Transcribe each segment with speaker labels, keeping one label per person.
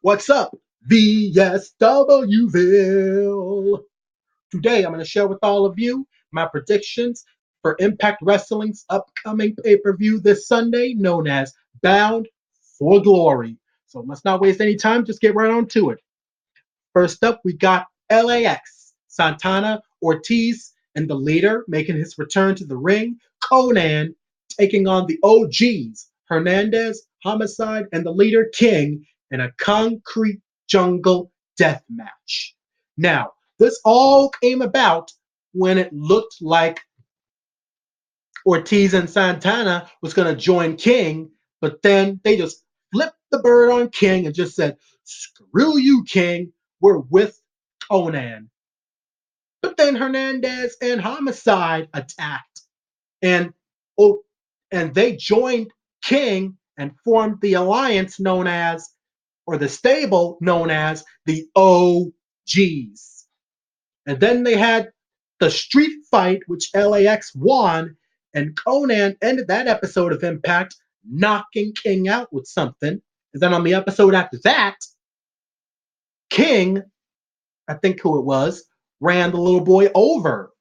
Speaker 1: What's up, VSWville? Today I'm going to share with all of you my predictions for Impact Wrestling's upcoming pay-per-view this Sunday, known as Bound for Glory. So let's not waste any time, just get right on to it. First up, we got LAX, Santana, Ortiz, and the leader making his return to the ring, Conan, taking on the OGs, Hernandez, Homicide, and the leader, King, in a concrete jungle death match. Now, this all came about when it looked like Ortiz and Santana was going to join King, but then they just flipped the bird on King and just said, "Screw you, King. We're with Conan." But then Hernandez and Homicide attacked, and oh, and they joined King and formed the alliance known as, or the stable known as, the OGs. And then they had the street fight, which LAX won, and Conan ended that episode of Impact knocking King out with something. And then on the episode after that, King, I think who it was, ran the little boy over.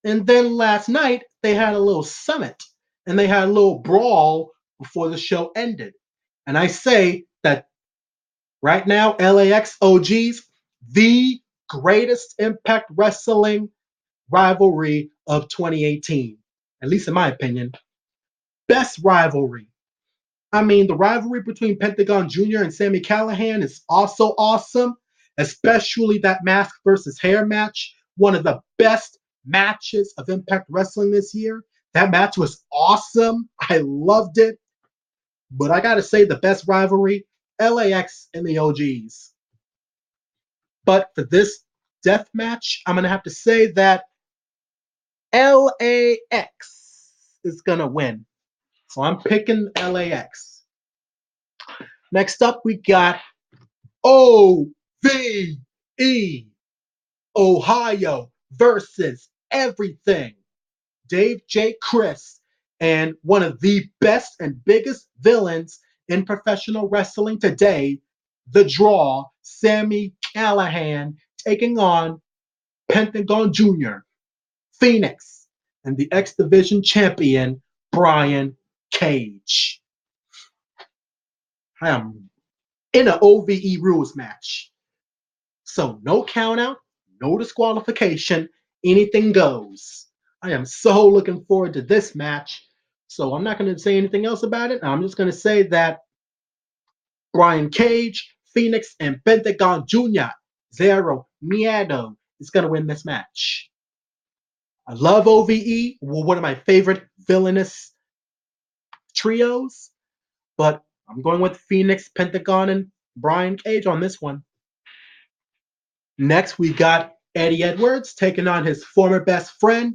Speaker 1: And then last night, they had a little summit and they had a little brawl before the show ended. And I say that right now, LAX OGs, the greatest Impact Wrestling rivalry of 2018, at least in my opinion. Best rivalry. I mean, the rivalry between Pentagon Jr. and Sami Callihan is also awesome, especially that mask versus hair match. One of the best matches of Impact Wrestling this year. That match was awesome. I loved it. But I gotta say, the best rivalry, LAX and the OGs. But for this death match, I'm gonna have to say that LAX is gonna win. So I'm picking LAX. Next up, we got OVE, Ohio versus everything. Dave J. Chris, and one of the best and biggest villains in professional wrestling today, the Draw, Sami Callihan, taking on Pentagon Jr., Phoenix, and the X Division champion, Brian Cage. I am in an OVE rules match. So no countout, no disqualification, anything goes. I am so looking forward to this match. So I'm not going to say anything else about it. I'm just going to say that Brian Cage, Phoenix, and Pentagon Jr., Zero Miedo, is going to win this match. I love OVE, one of my favorite villainous trios, but I'm going with Phoenix, Pentagon, and Brian Cage on this one. Next, we got Eddie Edwards taking on his former best friend,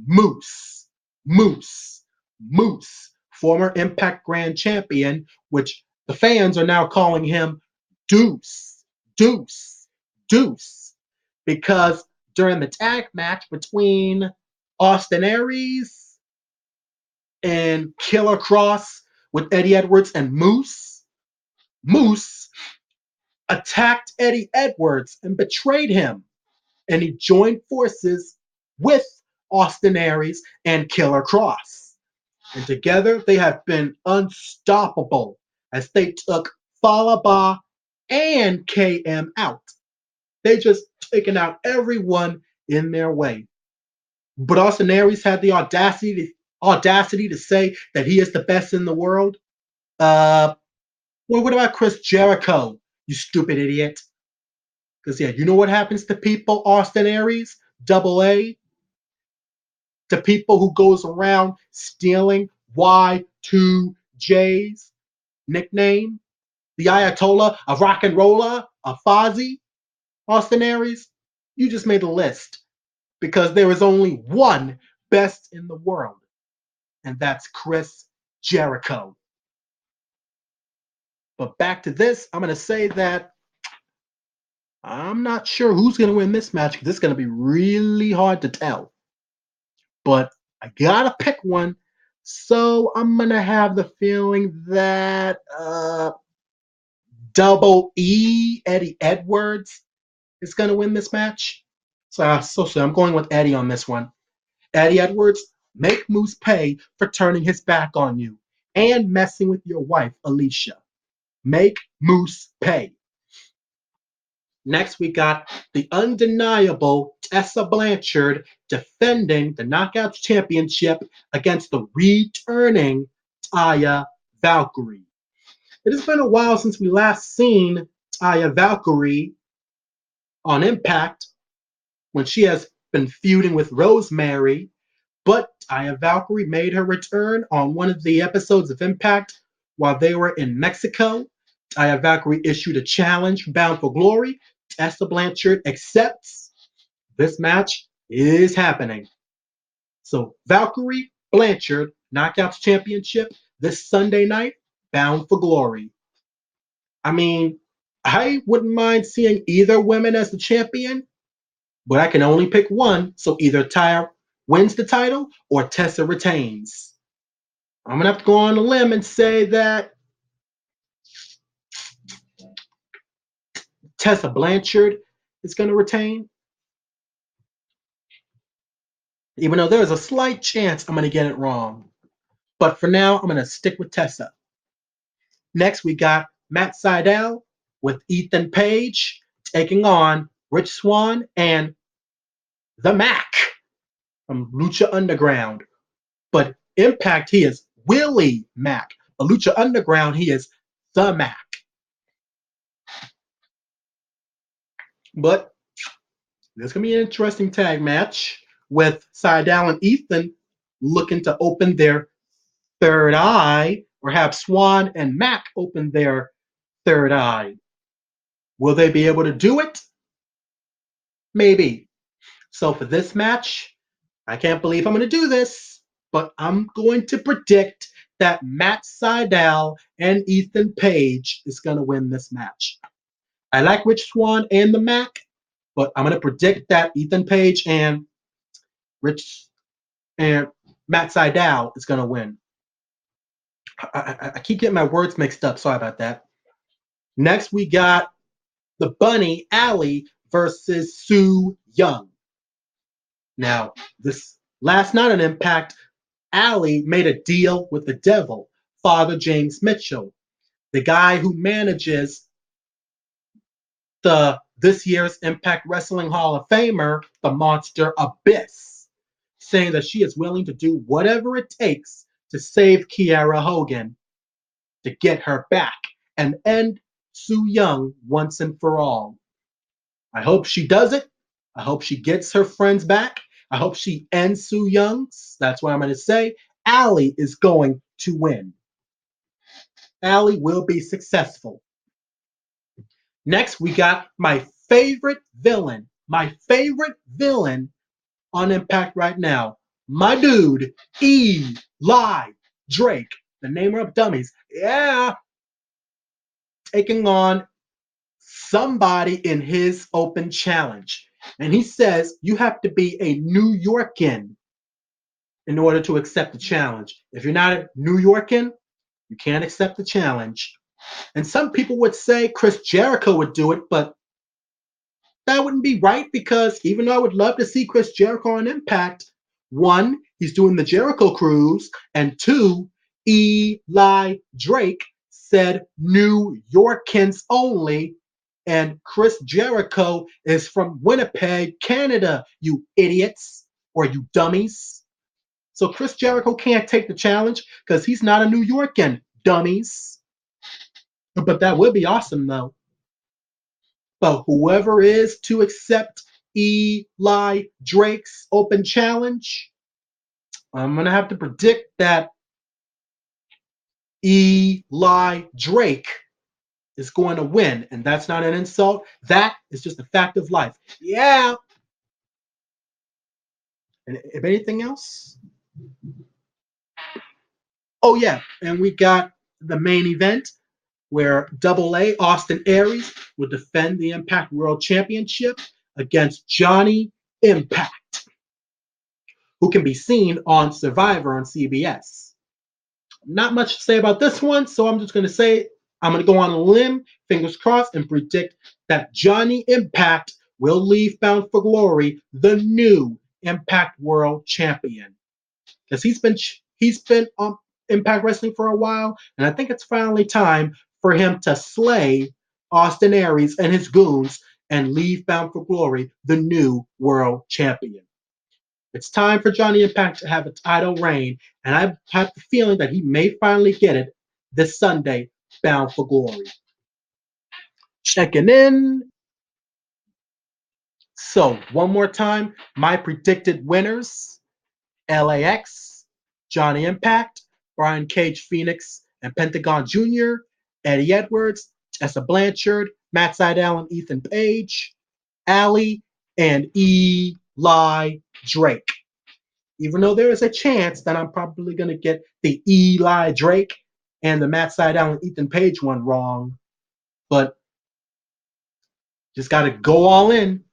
Speaker 1: Moose. Moose. Moose, former Impact Grand Champion, which the fans are now calling him Deuce. Deuce. Deuce. Because during the tag match between Austin Aries and Killer Cross with Eddie Edwards and Moose, Moose attacked Eddie Edwards and betrayed him. And he joined forces with Austin Aries and Killer Cross. And together they have been unstoppable as they took Falaba and KM out. They just taken out everyone in their way. But Austin Aries had the audacity to say that he is the best in the world. Well, what about Chris Jericho, you stupid idiot? Because, yeah, you know what happens to people, Austin Aries, Double A? To people who goes around stealing Y2J's nickname? The Ayatollah of rock and roller, of Fozzy, Austin Aries? You just made a list. Because there is only one best in the world. And that's Chris Jericho. But back to this, I'm going to say that I'm not sure who's going to win this match because it's going to be really hard to tell. But I got to pick one. So I'm going to have the feeling that Double E, Eddie Edwards is going to win this match. So I'm going with Eddie on this one. Eddie Edwards, make Moose pay for turning his back on you and messing with your wife, Alicia. Make Moose pay. Next, we got the undeniable Tessa Blanchard defending the Knockouts Championship against the returning Taya Valkyrie. It has been a while since we last seen Taya Valkyrie on Impact when she has been feuding with Rosemary, but Taya Valkyrie made her return on one of the episodes of Impact while they were in Mexico. Taya Valkyrie issued a challenge, Bound for Glory. Tessa Blanchard accepts. This match is happening. So Valkyrie Blanchard Knockouts Championship this Sunday night, Bound for Glory. I mean, I wouldn't mind seeing either woman as the champion, but I can only pick one. So either Taya wins the title or Tessa retains. I'm gonna have to go on a limb and say that Tessa Blanchard is going to retain, even though there's a slight chance I'm going to get it wrong. But for now, I'm going to stick with Tessa. Next, we got Matt Sydal with Ethan Page taking on Rich Swann and The Mac from Lucha Underground. But Impact, he is Willie Mack. But Lucha Underground, he is The Mac. But this is going to be an interesting tag match with Sydal and Ethan looking to open their third eye, or have Swann and Mac open their third eye. Will they be able to do it? Maybe. So for this match, I can't believe I'm going to do this, but I'm going to predict that Matt Sydal and Ethan Page is going to win this match. I like Rich Swann and the Mac, but I'm going to predict that Ethan Page and Matt Sydal is going to win. I keep getting my words mixed up. Sorry about that. Next, we got the Bunny, Allie, versus Su Yung. Now, this last night on Impact, Allie made a deal with the devil, Father James Mitchell, the guy who manages this year's Impact Wrestling Hall of Famer, the Monster Abyss, saying that she is willing to do whatever it takes to save Kiera Hogan, to get her back and end Su Yung once and for all. I hope she does it. I hope she gets her friends back. I hope she ends Su Young's. That's what I'm going to say. Allie is going to win. Allie will be successful. Next, we got my favorite villain on Impact right now. My dude, Eli Drake, the namer of dummies. Yeah. Taking on somebody in his open challenge. And he says you have to be a New Yorkan in order to accept the challenge. If you're not a New Yorkan, you can't accept the challenge. And some people would say Chris Jericho would do it, but that wouldn't be right, because even though I would love to see Chris Jericho on Impact, one, he's doing the Jericho Cruise, and two, Eli Drake said New Yorkans only, and Chris Jericho is from Winnipeg, Canada, you idiots, or you dummies. So Chris Jericho can't take the challenge because he's not a New Yorkan, dummies. But that would be awesome, though. But whoever is to accept Eli Drake's open challenge, I'm going to have to predict that Eli Drake is going to win. And that's not an insult. That is just a fact of life. Yeah. And if anything else? Oh, yeah. And we got the main event where Double A, Austin Aries, will defend the Impact World Championship against Johnny Impact, who can be seen on Survivor on CBS. Not much to say about this one, so I'm just going to say I'm going to go on a limb, fingers crossed, and predict that Johnny Impact will leave Bound for Glory the new Impact World Champion. Because he's been on Impact Wrestling for a while, and I think it's finally time for him to slay Austin Aries and his goons and leave Bound for Glory the new world champion. It's time for Johnny Impact to have a title reign, and I have the feeling that he may finally get it this Sunday, Bound for Glory. Checking in. So, one more time, my predicted winners: LAX, Johnny Impact, Brian Cage Phoenix, and Pentagon Jr., Eddie Edwards, Tessa Blanchard, Matt Sydal and Ethan Page, Allie, and Eli Drake. Even though there is a chance that I'm probably going to get the Eli Drake and the Matt Sydal and Ethan Page one wrong, but just got to go all in.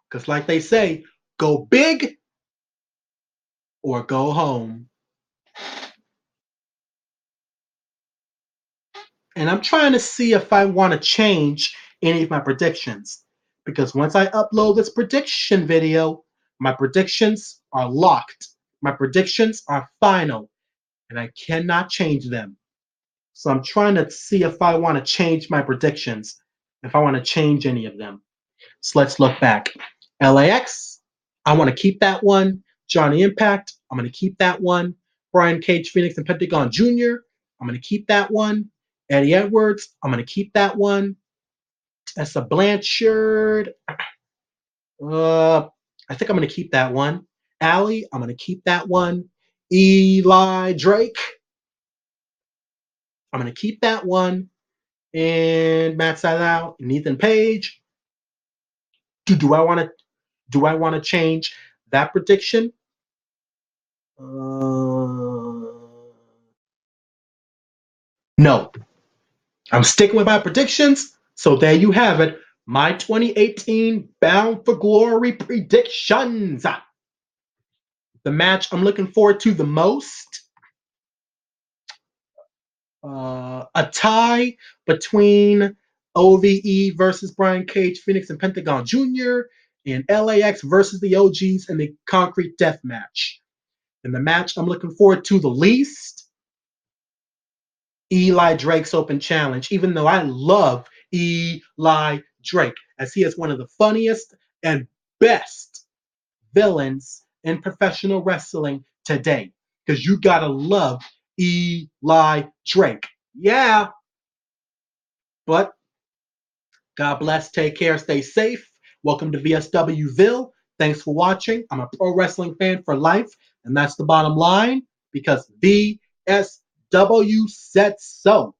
Speaker 1: Because like they say, go big or go home. And I'm trying to see if I want to change any of my predictions. Because once I upload this prediction video, my predictions are locked. My predictions are final. And I cannot change them. So I'm trying to see if I want to change my predictions, if I want to change any of them. So let's look back. LAX, I want to keep that one. Johnny Impact, I'm going to keep that one. Brian Cage, Phoenix, and Pentagon Jr., I'm going to keep that one. Eddie Edwards, I'm going to keep that one. Tessa Blanchard, I think I'm going to keep that one. Allie, I'm going to keep that one. Eli Drake, I'm going to keep that one. And Matt Sydal and Ethan Page. Do I want to change that prediction? No. I'm sticking with my predictions. So there you have it. My 2018 Bound for Glory predictions. The match I'm looking forward to the most. A tie between OVE versus Brian Cage, Phoenix, and Pentagon Jr., and LAX versus the OGs in the Concrete Death match. And the match I'm looking forward to the least, Eli Drake's Open Challenge, even though I love Eli Drake, as he is one of the funniest and best villains in professional wrestling today. Because you gotta love Eli Drake. Yeah. But God bless, take care, stay safe. Welcome to VSWville. Thanks for watching. I'm a pro wrestling fan for life, and that's the bottom line, because VSW said so.